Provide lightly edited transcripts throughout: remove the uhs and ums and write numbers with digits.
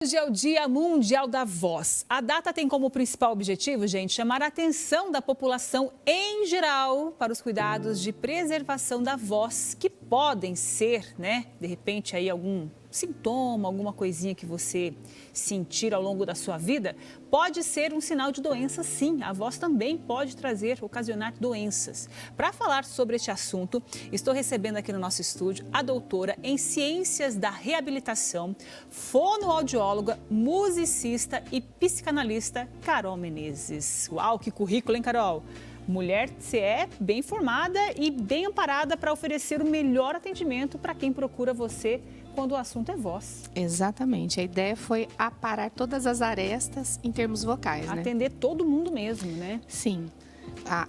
Hoje é o Dia Mundial da Voz. A data tem como principal objetivo, gente, chamar a atenção da população em geral para os cuidados de preservação da voz, que podem ser, de repente, aí algum sintoma, alguma coisinha que você sentir ao longo da sua vida, pode ser um sinal de doença, sim. A voz também pode ocasionar doenças. Para falar sobre este assunto, estou recebendo aqui no nosso estúdio a doutora em Ciências da Reabilitação, fonoaudióloga, musicista e psicanalista Carol Menezes. Uau, que currículo, hein, Carol? Mulher, você é bem formada e bem amparada para oferecer o melhor atendimento para quem procura você quando o assunto é voz. Exatamente. A ideia foi aparar todas as arestas em termos vocais, né? Atender todo mundo mesmo, né? Sim.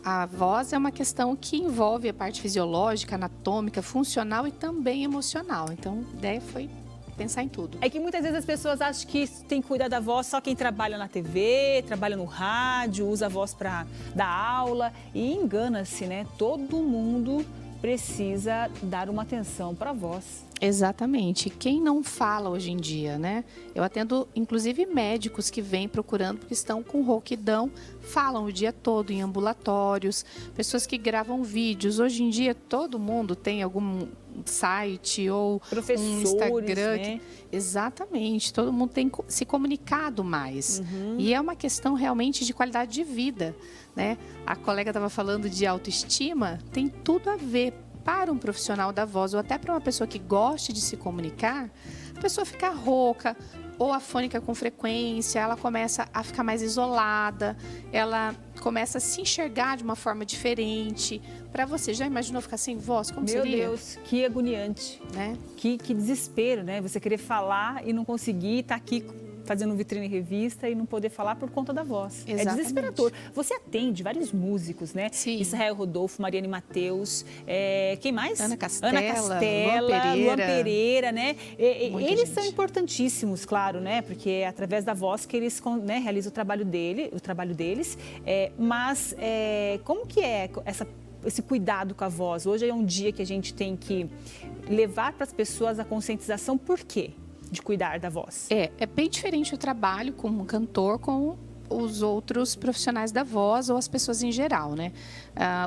A voz é uma questão que envolve a parte fisiológica, anatômica, funcional e também emocional. Então, a ideia foi pensar em tudo. É que muitas vezes as pessoas acham que tem que cuidar da voz só quem trabalha na TV, trabalha no rádio, usa a voz para dar aula e engana-se, né? Todo mundo precisa dar uma atenção para a voz. Exatamente. Quem não fala hoje em dia, né? Eu atendo, inclusive, médicos que vêm procurando porque estão com rouquidão, falam o dia todo em ambulatórios, pessoas que gravam vídeos. Hoje em dia, todo mundo tem algum site ou um Instagram. Né? Exatamente. Todo mundo tem se comunicado mais. E é uma questão realmente de qualidade de vida, né? A colega estava falando de autoestima, tem tudo a ver. Para um profissional da voz ou até para uma pessoa que goste de se comunicar, a pessoa fica rouca ou afônica com frequência, ela começa a ficar mais isolada, ela começa a se enxergar de uma forma diferente. Para você, já imaginou ficar sem voz? Como seria? Meu Deus, que agoniante, né? Que desespero, né? Você querer falar e não conseguir, tá aqui fazendo vitrine e revista e não poder falar por conta da voz. Exatamente. É desesperador. Você atende vários músicos, né? Sim. Israel Rodolfo, Mariane Matheus, quem mais? Ana Castela, Luan Pereira, né? Eles gente. são importantíssimos, claro, né? Porque é através da voz que eles realizam o trabalho deles. Mas como que é esse cuidado com a voz? Hoje é um dia que a gente tem que levar para as pessoas a conscientização. Por quê? De cuidar da voz. É bem diferente o trabalho como cantor com os outros profissionais da voz ou as pessoas em geral, né?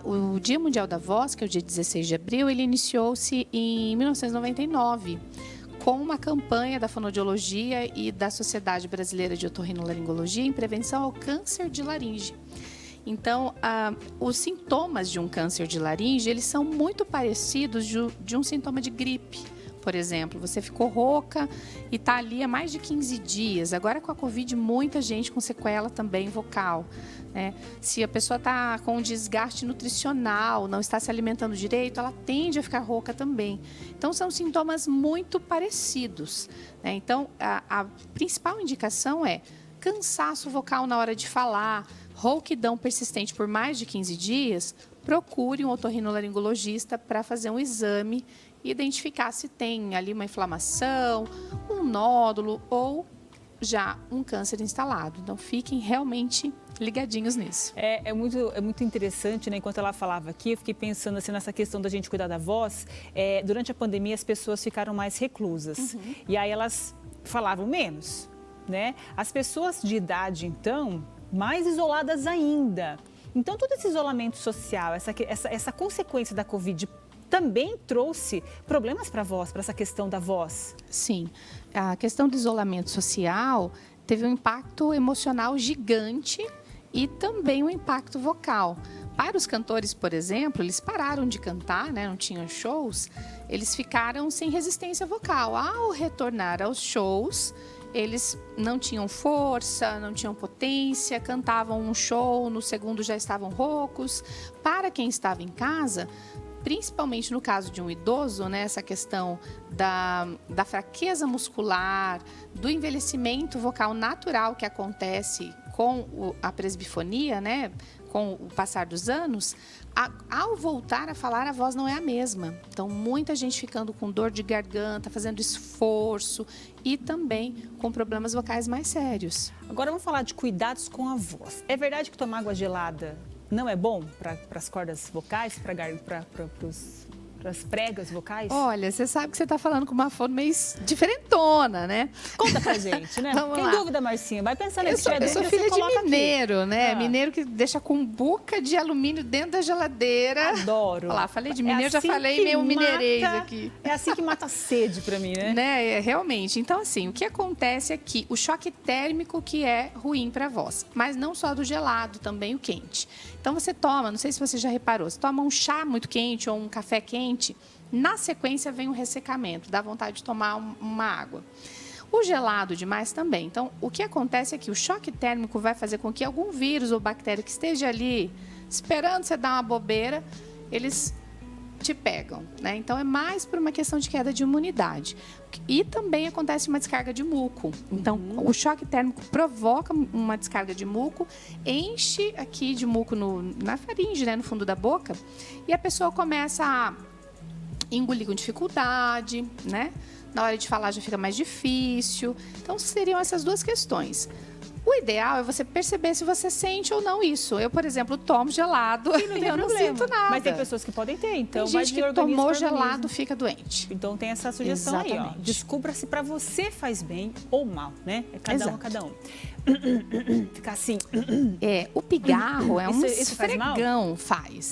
O Dia Mundial da Voz, que é o dia 16 de abril, ele iniciou-se em 1999 com uma campanha da fonoaudiologia e da Sociedade Brasileira de Otorrinolaringologia em prevenção ao câncer de laringe. Então, os sintomas de um câncer de laringe, eles são muito parecidos de um sintoma de gripe. Por exemplo, você ficou rouca e está ali há mais de 15 dias. Agora, com a Covid, muita gente com sequela também vocal, né? Se a pessoa está com um desgaste nutricional, não está se alimentando direito, ela tende a ficar rouca também. Então, são sintomas muito parecidos, né? Então, a principal indicação é cansaço vocal na hora de falar, rouquidão persistente por mais de 15 dias, procure um otorrinolaringologista para fazer um exame e identificar se tem ali uma inflamação, um nódulo ou já um câncer instalado. Então, fiquem realmente ligadinhos nisso. É muito interessante, né? Enquanto ela falava aqui, eu fiquei pensando assim, nessa questão da gente cuidar da voz. Durante a pandemia, as pessoas ficaram mais reclusas. E aí elas falavam menos, né? As pessoas de idade, então, mais isoladas ainda. Então, todo esse isolamento social, essa consequência da Covid também trouxe problemas para a voz, para essa questão da voz? Sim. A questão do isolamento social teve um impacto emocional gigante e também um impacto vocal. Para os cantores, por exemplo, eles pararam de cantar, né? Não tinham shows, eles ficaram sem resistência vocal. Ao retornar aos shows, eles não tinham força, não tinham potência, cantavam um show, no segundo já estavam roucos. Para quem estava em casa, principalmente no caso de um idoso, né, essa questão da fraqueza muscular, do envelhecimento vocal natural que acontece com a presbifonia, né, com o passar dos anos, ao voltar a falar, a voz não é a mesma. Então, muita gente ficando com dor de garganta, fazendo esforço e também com problemas vocais mais sérios. Agora, vamos falar de cuidados com a voz. É verdade que tomar água gelada não é bom para as cordas vocais, para para as pregas vocais? Olha, você sabe que você está falando com uma forma meio diferentona, né? Conta pra gente, né? Vamos Tem lá. dúvida, Marcinha? Vai pensando aí. Eu sou filha de mineiro, né? Ah. Mineiro que deixa com boca de alumínio dentro da geladeira. Adoro. Olha lá, falei de mineiro, já assim falei que meu mineirês mata- aqui. É assim que mata a sede pra mim, né? Né? Realmente. Então, assim, o que acontece aqui? O choque térmico que é ruim para a voz. Mas não só do gelado, também o quente. Então, você toma, não sei se você já reparou, você toma um chá muito quente ou um café quente, na sequência vem um ressecamento, dá vontade de tomar uma água. O gelado demais também. Então, o que acontece é que o choque térmico vai fazer com que algum vírus ou bactéria que esteja ali esperando você dar uma bobeira, eles te pegam, né? Então, é mais por uma questão de queda de imunidade. E também acontece uma descarga de muco. Então, o choque térmico provoca uma descarga de muco, enche aqui de muco na faringe, né? No fundo da boca, e a pessoa começa a engolir com dificuldade, né? Na hora de falar já fica mais difícil. Então, seriam essas duas questões. O ideal é você perceber se você sente ou não isso. Eu, por exemplo, tomo gelado e eu não sinto nada. Mas tem pessoas que podem ter, então Tem vai gente de que organismo tomou para organismo. gelado fica doente. Então tem essa sugestão aí, ó. Exatamente. Descubra se pra você faz bem ou mal, né? É Exato. cada um. Ficar assim. O pigarro é um Isso faz mal? esfregão,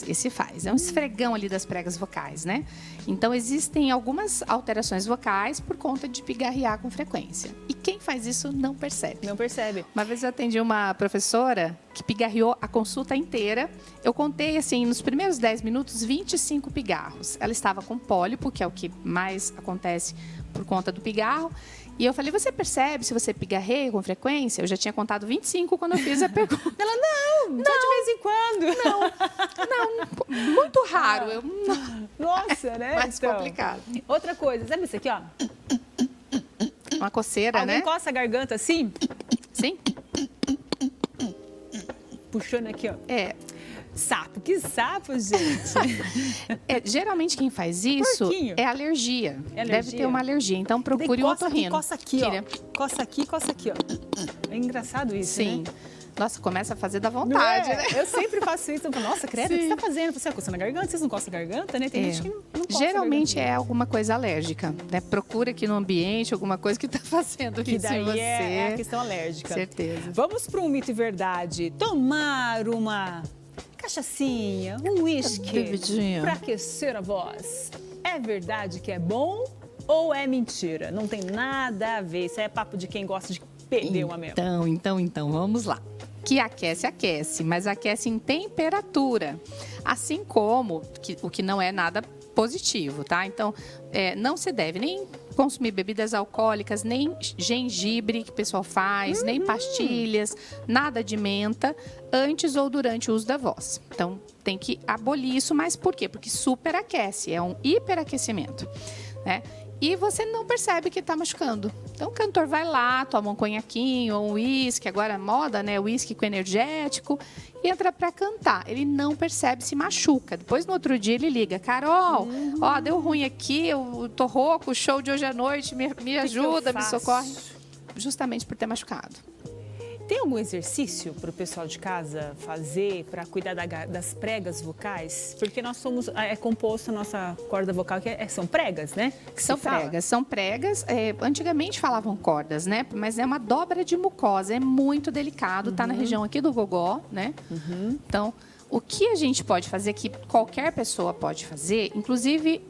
esse faz. É um esfregão ali das pregas vocais, né? Então, existem algumas alterações vocais por conta de pigarrear com frequência. E quem faz isso não percebe. Não percebe. Uma vez eu atendi uma professora que pigarreou a consulta inteira. Eu contei, assim, nos primeiros 10 minutos, 25 pigarros. Ela estava com pólipo, que é o que mais acontece por conta do pigarro. E eu falei, você percebe se você pigarreia com frequência? Eu já tinha contado 25 quando eu fiz a pergunta. Ela, não, só de vez em quando. Não, muito raro. Nossa, né? Mais Então. complicado. Outra coisa, sabe isso aqui, ó? Uma coceira, Alguém né? coça a garganta assim, Sim? puxando aqui, ó. É. Sapo, que sapo, gente. Geralmente quem faz isso Porquinho. é alergia. É alergia? Deve ter uma alergia. Então procure um Daí coça aqui, otorrino. coça aqui, Tira. ó. Coça aqui, ó. É engraçado isso, Sim. né? Nossa, começa a fazer da Não vontade, é? né? Eu sempre faço isso. Eu falo, nossa, credo, o que Sim. você tá fazendo? Você coça na garganta? Vocês não coçam a garganta, né? Tem gente que não coça Geralmente a garganta. é alguma coisa alérgica, né? Procura aqui no ambiente alguma coisa que está fazendo Que isso em daí você. é a questão alérgica. Certeza. Vamos para um mito e verdade. Tomar uma cachaçinha, um uísque Bebidinha. para aquecer a voz. É verdade que é bom ou é mentira? Não tem nada a ver. Isso é papo de quem gosta de perder uma mesmo. Então, vamos lá. Que aquece, mas aquece em temperatura. Assim como o que não é nada positivo, tá? Então, não se deve nem consumir bebidas alcoólicas, nem gengibre que o pessoal faz, nem pastilhas, nada de menta, antes ou durante o uso da voz. Então, tem que abolir isso, mas por quê? Porque superaquece, é um hiperaquecimento, né? E você não percebe que está machucando. Então, o cantor vai lá, toma um conhaquinho ou um uísque, agora é moda, né? Uísque com energético, e entra para cantar. Ele não percebe, se machuca. Depois, no outro dia, ele liga. Carol, ó, deu ruim aqui, eu tô rouco, o show de hoje à noite, me ajuda, me socorre. Justamente por ter machucado. Tem algum exercício para o pessoal de casa fazer para cuidar das pregas vocais? Porque nós somos, é composto a nossa corda vocal, que são pregas, né? Que São se fala. pregas, são pregas. Antigamente falavam cordas, né? Mas é uma dobra de mucosa, é muito delicado, tá na região aqui do gogó, né? Então, o que a gente pode fazer, que qualquer pessoa pode fazer, inclusive,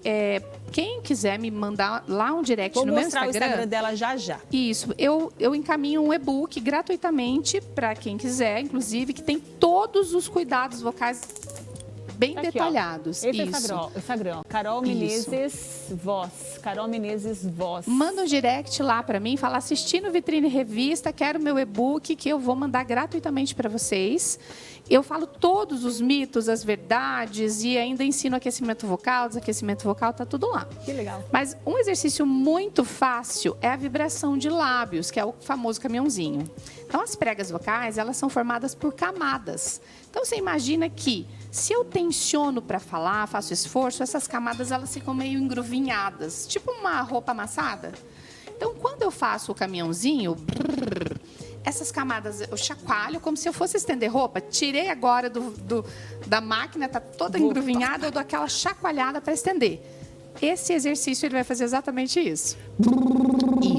quem quiser me mandar lá um direct Vou no meu mostrar o Instagram. Instagram dela já. Isso, eu encaminho um e-book gratuitamente para quem quiser, inclusive, que tem todos os cuidados vocais bem Tá aqui, ó. detalhados. Esse é o Isso. Instagram, ó. Carol Menezes Voz. Carol Menezes Voz. Manda um direct lá para mim, fala assistindo Vitrine Revista, quero meu e-book que eu vou mandar gratuitamente para vocês. Eu falo todos os mitos, as verdades e ainda ensino aquecimento vocal, desaquecimento vocal, tá tudo lá. Que legal. Mas um exercício muito fácil é a vibração de lábios, que é o famoso caminhãozinho. Então, as pregas vocais, elas são formadas por camadas. Então, você imagina que se eu tensiono para falar, faço esforço, essas camadas elas ficam meio engruvinhadas, tipo uma roupa amassada. Então, quando eu faço o caminhãozinho, essas camadas, eu chacoalho como se eu fosse estender roupa. Tirei agora da máquina, tá toda engruvinhada, eu dou aquela chacoalhada para estender. Esse exercício ele vai fazer exatamente isso.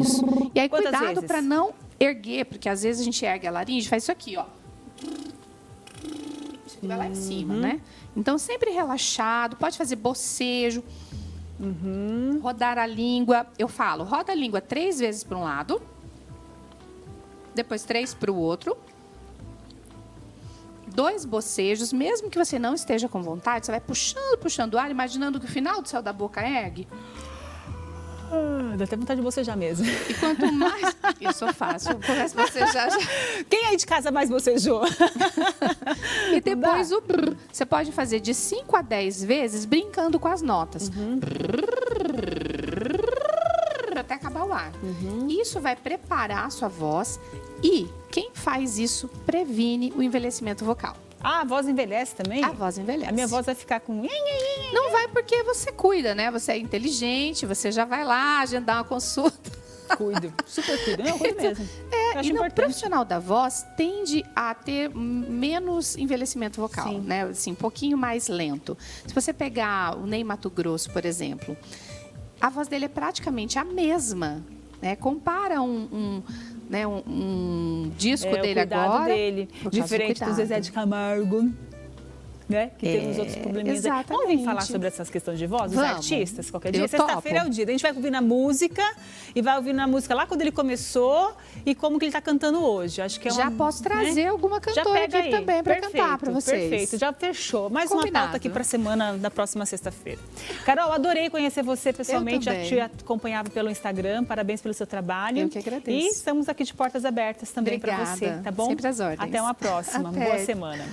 Isso. E aí, Quantas cuidado vezes? para não erguer, porque às vezes a gente ergue a laringe, faz isso aqui, ó. Isso aqui vai lá em cima, né? Então, sempre relaxado, pode fazer bocejo, rodar a língua. Eu falo, roda a língua 3 vezes para um lado, depois 3 para o outro. 2 bocejos, mesmo que você não esteja com vontade, você vai puxando o ar, imaginando que o final do céu da boca ergue. Dá até vontade de bocejar mesmo. E quanto mais... Isso eu faço, eu começo a bocejar já. Quem aí de casa mais bocejou? E depois o brrr. Você pode fazer de 5 a 10 vezes brincando com as notas. Até acabar o ar. Isso vai preparar a sua voz e quem faz isso previne o envelhecimento vocal. Ah, a voz envelhece também? A voz envelhece. A minha voz vai ficar com... Não vai porque você cuida, né? Você é inteligente, você já vai lá agendar uma consulta. Cuido, super cuido. Não, cuido mesmo. Eu acho E no importante. profissional da voz tende a ter menos envelhecimento vocal, Sim. né? Assim, um pouquinho mais lento. Se você pegar o Ney Matogrosso, por exemplo, a voz dele é praticamente a mesma, né? Compara um disco O dele cuidado agora. dele, por causa do diferente do cuidado. Zezé de Camargo, né? Que tem uns outros probleminhas. Vamos vir exatamente. falar sobre essas questões de voz, dos Vamos. artistas, qualquer dia. Eu Sexta-feira é topo. o dia. A gente vai ouvir na música e vai ouvir na música lá quando ele começou e como que ele está cantando hoje. Acho que é Já uma, posso trazer alguma Já cantora pega aqui aí. também para Perfeito, cantar para vocês. Perfeito, já fechou. Mais uma Combinado. pauta aqui para a semana da próxima sexta-feira. Carol, adorei conhecer você pessoalmente. Já também. te acompanhava pelo Instagram. Parabéns pelo seu trabalho. Eu que agradeço. E estamos aqui de portas abertas também para Obrigada. você, tá bom? Sempre às ordens. Até uma próxima. Até. Boa semana.